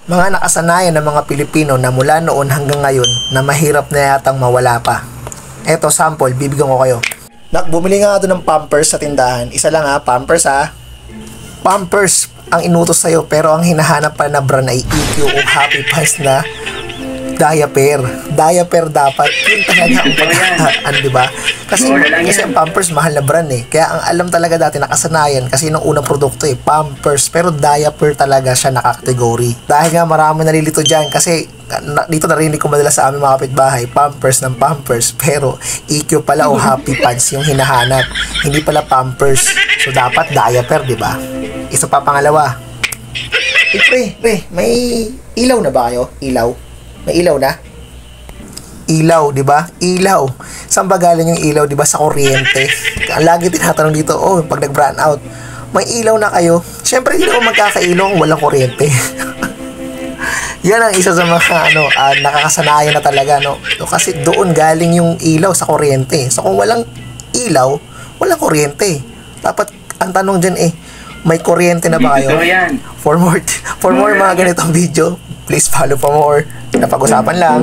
Mga nakasanayan ng mga Pilipino na mula noon hanggang ngayon na mahirap na yatang mawala pa. Eto sample, bibigyan ko kayo. Nak, bumili nga doon ng Pampers sa tindahan. Isa lang ha, Pampers ha. Pampers ang inutos sa'yo pero ang hinahanap pa na brand ay EQ o Happy Pants na diaper. Diaper dapat. Yun talaga ang pagkakaan, di ba? Kasi ang Pampers mahal na brand eh. Kaya ang alam talaga dati nakasanayan kasi nung unang produkto eh, Pampers. Pero diaper talaga siya nakakategory. Dahil nga marami nalilito dyan kasi dito narinig ko madalas sa aming mga kapitbahay, Pampers ng Pampers. Pero EQ pala o Happy Pants yung hinahanap. Hindi pala Pampers. So dapat diaper, di ba? Isa pa pangalawa. Pre, may ilaw na ba kayo? Ilaw? May ilaw na? Ilaw, di ba? Ilaw. Saan ba galing yung ilaw, di ba? Sa kuryente. Lagi tinatanong dito, pag nag-brand out, may ilaw na kayo? Siyempre, hindi ako magkakailaw kung walang kuryente. Yan ang isa sa mga, nakakasanayan na talaga, no? Kasi doon galing yung ilaw sa kuryente. So, kung walang ilaw, walang kuryente. Dapat, ang tanong dyan may kuryente na ba kayo? For more mga ganitong video, please follow for more. Napag-usapan lang.